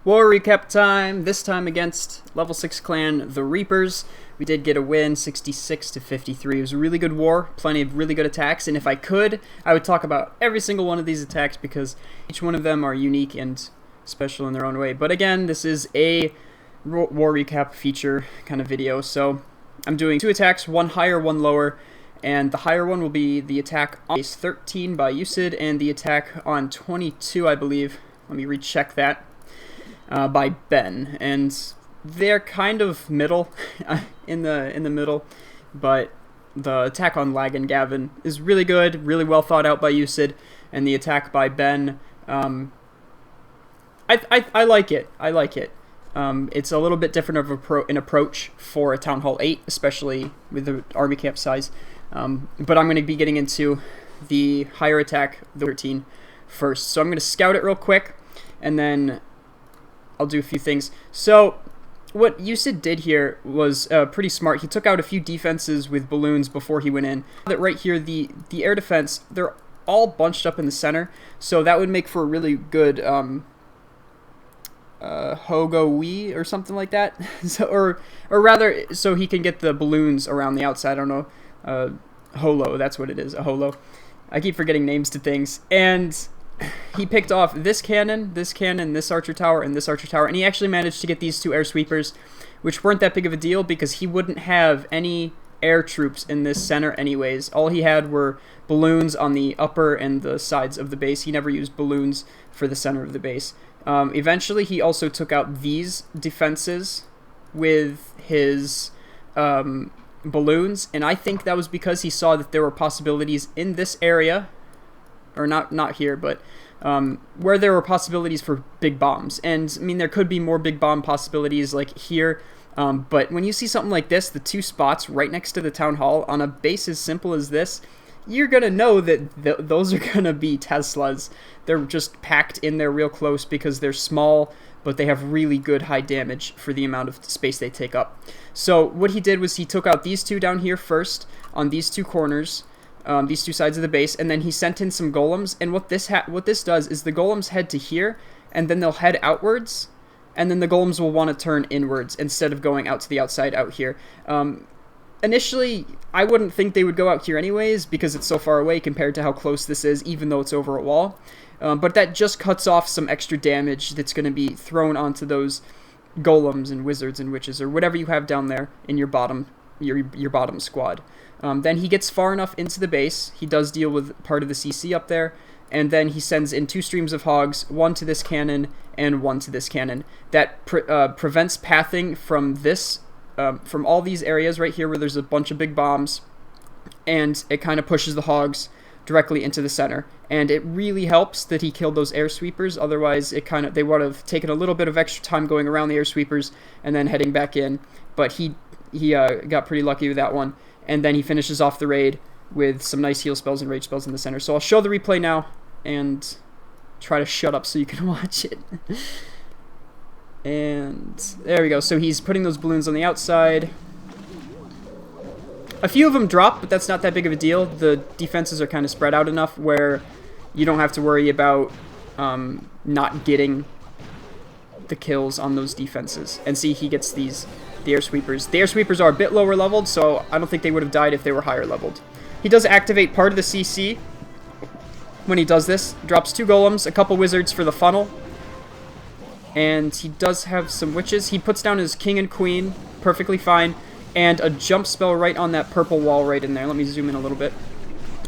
War recap time, this time against level 6 clan, the Reapers. We did get a win, 66 to 53. It was a really good war, plenty of really good attacks, and if I could, I would talk about every single one of these attacks because each one of them are unique and special in their own way. But again, this is a war recap feature kind of video, so I'm doing 2 attacks, one higher, one lower, and the higher one will be the attack on base 13 by Usid, and the attack on 22, I believe, let me recheck that, by Ben, and they're kind of middle, in the middle, but the attack on Lag and Gavin is really good, really well thought out by Usid, and the attack by Ben, I like it. I like it. It's a little bit different of an approach for a Town Hall 8, especially with the army camp size. But I'm going to be getting into the higher attack, the 13, first. So I'm going to scout it real quick, and then I'll do a few things. So what Usid did here was pretty smart. He took out a few defenses with balloons before he went in. That right here, the air defense, they're all bunched up in the center, so that would make for a really good Hogo-wee or something like that. So, or rather, so he can get the balloons around the outside. I don't know. Holo, that's what it is, a holo. I keep forgetting names to things. And he picked off this cannon, this archer tower, and this archer tower, and he actually managed to get these 2 air sweepers, which weren't that big of a deal because he wouldn't have any air troops in this center anyways. All he had were balloons on the upper and the sides of the base. He never used balloons for the center of the base. Eventually, he also took out these defenses with his balloons, and I think that was because he saw that there were possibilities in this area, or not here, but where there were possibilities for big bombs. And I mean, there could be more big bomb possibilities like here, but when you see something like this, the 2 spots right next to the town hall on a base as simple as this, you're gonna know that those are gonna be Teslas. They're just packed in there real close because they're small, but they have really good high damage for the amount of space they take up. So what he did was he took out these 2 down here first on these 2 corners, these 2 sides of the base, and then he sent in some golems. And what this does is the golems head to here, and then they'll head outwards, and then the golems will want to turn inwards instead of going out to the outside out here. Initially, I wouldn't think they would go out here anyways because it's so far away compared to how close this is, even though it's over a wall. But that just cuts off some extra damage that's going to be thrown onto those golems and wizards and witches or whatever you have down there in your bottom squad. Then he gets far enough into the base. He does deal with part of the CC up there, and then he sends in 2 streams of hogs, 1 to this cannon and 1 to this cannon. That prevents pathing from this. From all these areas right here where there's a bunch of big bombs, and it kind of pushes the hogs directly into the center. And it really helps that he killed those air sweepers, otherwise they would have taken a little bit of extra time going around the air sweepers and then heading back in. But he got pretty lucky with that one, and then he finishes off the raid with some nice heal spells and rage spells in the center. So I'll show the replay now and try to shut up so you can watch it. And there we go. So he's putting those balloons on the outside. A few of them drop, but that's not that big of a deal. The defenses are kind of spread out enough where you don't have to worry about not getting the kills on those defenses. And see, he gets the air sweepers. The air sweepers are a bit lower leveled, so I don't think they would have died if they were higher leveled. He does activate part of the CC when he does this. Drops 2 golems, a couple wizards for the funnel. And he does have some witches. He puts down his king and queen, perfectly fine, and a jump spell right on that purple wall right in there. Let me zoom in a little bit.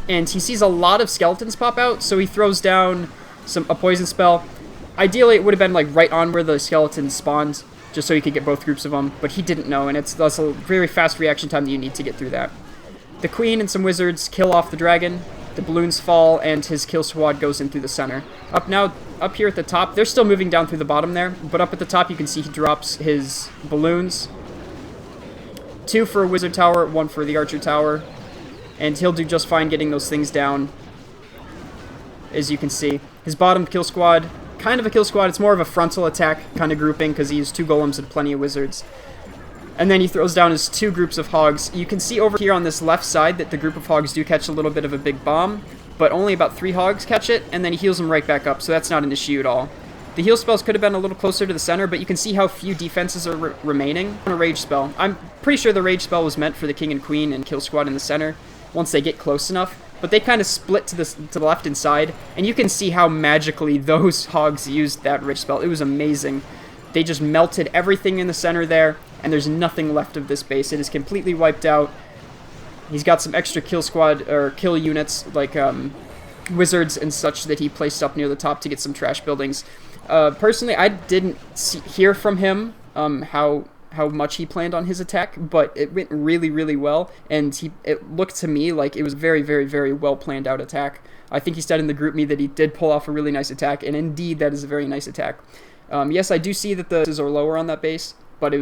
And he sees a lot of skeletons pop out, so he throws down a poison spell. Ideally, it would have been like right on where the skeletons spawned, just so he could get both groups of them, but he didn't know, and that's a very fast reaction time that you need to get through that. The queen and some wizards kill off the dragon. The balloons fall, and his kill squad goes in through the center. Up here at the top, they're still moving down through the bottom there, but up at the top you can see he drops his balloons. 2 for a wizard tower, 1 for the archer tower, and he'll do just fine getting those things down, as you can see. His bottom kill squad, kind of a kill squad, it's more of a frontal attack kind of grouping because he used 2 golems and plenty of wizards. And then he throws down his 2 groups of hogs. You can see over here on this left side that the group of hogs do catch a little bit of a big bomb, but only about 3 hogs catch it, and then he heals them right back up, so that's not an issue at all. The heal spells could have been a little closer to the center, but you can see how few defenses are remaining on a rage spell. I'm pretty sure the rage spell was meant for the king and queen and kill squad in the center once they get close enough. But they kind of split to the left and side, and you can see how magically those hogs used that rage spell. It was amazing. They just melted everything in the center there, and there's nothing left of this base. It is completely wiped out. He's got some extra kill squad or kill units like wizards and such that he placed up near the top to get some trash buildings. Personally, I didn't hear from him how much he planned on his attack, but it went really, really well, and it looked to me like it was very, very, very well planned out attack. I think he said in the group me that he did pull off a really nice attack, and indeed that is a very nice attack. Yes, I do see that the are lower on that base, but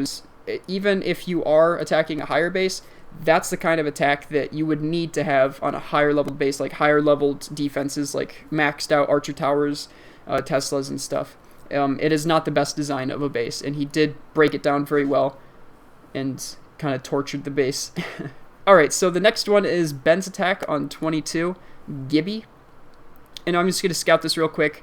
even if you are attacking a higher base, that's the kind of attack that you would need to have on a higher level base, like higher leveled defenses, like maxed out archer towers, Teslas and stuff. It is not the best design of a base, and he did break it down very well and kind of tortured the base. Alright, so the next one is Ben's attack on 22, Gibby. And I'm just going to scout this real quick.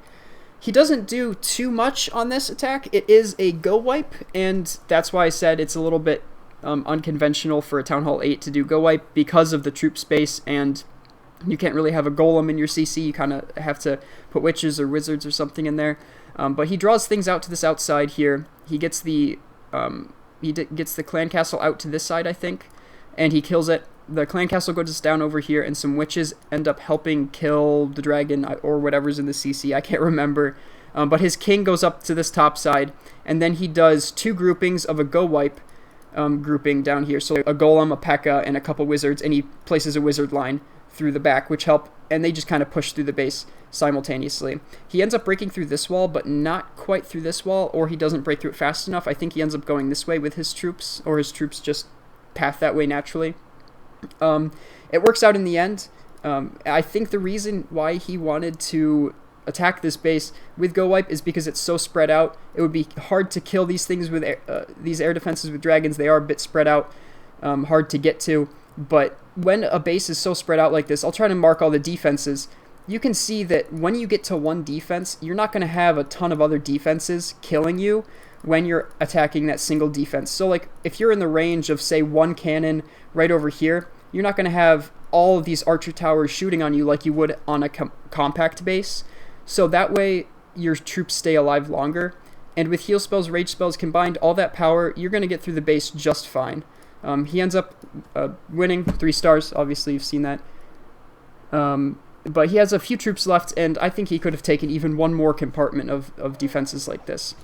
He doesn't do too much on this attack. It is a go wipe, and that's why I said it's a little bit unconventional for a Town Hall 8 to do go wipe because of the troop space, and you can't really have a golem in your CC. You kind of have to put witches or wizards or something in there. But he draws things out to this outside here. He gets the gets the clan castle out to this side, I think, and he kills it. The clan castle goes down over here, and some witches end up helping kill the dragon or whatever's in the CC. I can't remember. But his king goes up to this top side, and then he does two groupings of a go wipe grouping down here. So a golem, a P.E.K.K.A, and a couple wizards, and he places a wizard line through the back, which help, and they just kind of push through the base simultaneously. He ends up breaking through this wall, but not quite through this wall, or he doesn't break through it fast enough. I think he ends up going this way with his troops, or his troops just path that way naturally. It works out in the end. I think the reason why he wanted to attack this base with go wipe is because it's so spread out. It would be hard to kill these things with these air defenses with dragons. They are a bit spread out, hard to get to. But when a base is so spread out like this, I'll try to mark all the defenses. You can see that when you get to one defense, you're not going to have a ton of other defenses killing you when you're attacking that single defense. So like if you're in the range of say one cannon right over here, you're not going to have all of these archer towers shooting on you like you would on a compact base. So that way your troops stay alive longer. And with heal spells, rage spells combined, all that power, you're going to get through the base just fine. He ends up winning 3 stars. Obviously, you've seen that. But he has a few troops left, and I think he could have taken even one more compartment of defenses like this.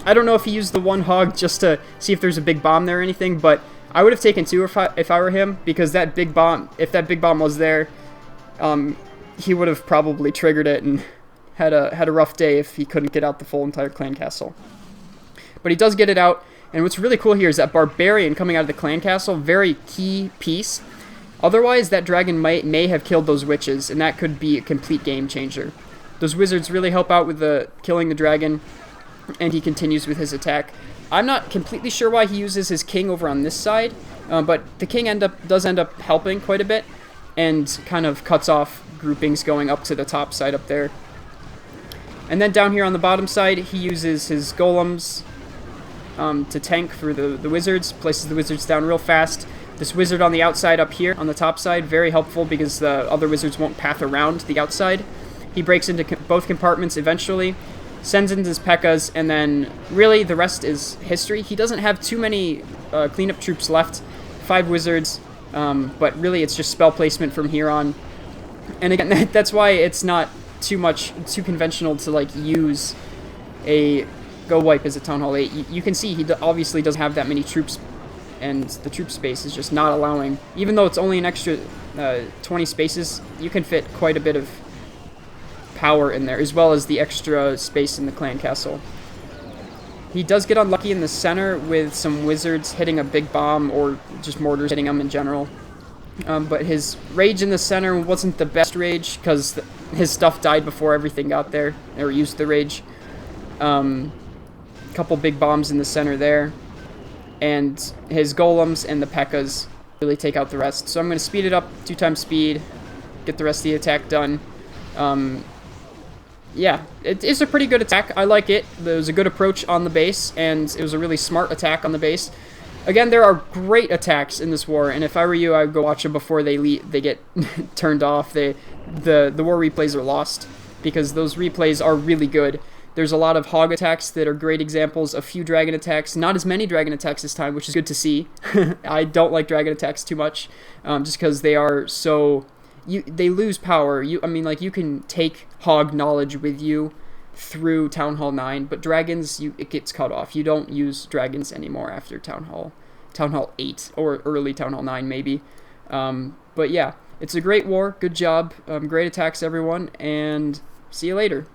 I don't know if he used the one hog just to see if there's a big bomb there or anything, but I would have taken 2 if I were him, because that big bomb, if that big bomb was there, he would have probably triggered it and had a rough day if he couldn't get out the full entire clan castle. But he does get it out. And what's really cool here is that Barbarian coming out of the clan castle, very key piece. Otherwise, that dragon may have killed those witches, and that could be a complete game changer. Those wizards really help out with killing the dragon, and he continues with his attack. I'm not completely sure why he uses his king over on this side, but the king does end up helping quite a bit, and kind of cuts off groupings going up to the top side up there. And then down here on the bottom side, he uses his golems to tank for the wizards, places the wizards down real fast. This wizard on the outside up here, on the top side, very helpful because the other wizards won't path around the outside. He breaks into both compartments eventually, sends in his P.E.K.K.A s, and then really the rest is history. He doesn't have too many cleanup troops left, 5 wizards, but really it's just spell placement from here on. And again, that's why it's not too conventional to like use a go wipe as a Town Hall 8. You can see he obviously doesn't have that many troops, and the troop space is just not allowing. Even though it's only an extra 20 spaces, you can fit quite a bit of power in there, as well as the extra space in the clan castle. He does get unlucky in the center with some wizards hitting a big bomb, or just mortars hitting him in general. But his rage in the center wasn't the best rage, because his stuff died before everything got there, or used the rage. Couple big bombs in the center there, and his golems and the P.E.K.K.A s really take out the rest. So I'm going to speed it up 2 times speed, get the rest of the attack done. yeah, it is a pretty good attack. I like it. There was a good approach on the base, and it was a really smart attack on the base. Again, there are great attacks in this war, and if I were you, I would go watch them before they get turned off. The war replays are lost because those replays are really good. There's a lot of hog attacks that are great examples, a few dragon attacks, not as many dragon attacks this time, which is good to see. I don't like dragon attacks too much, just because they are so... they lose power. I mean, like, you can take hog knowledge with you through Town Hall 9, but dragons, it gets cut off. You don't use dragons anymore after Town Hall 8, or early Town Hall 9, maybe. But yeah, it's a great war. Good job. Great attacks, everyone, and see you later.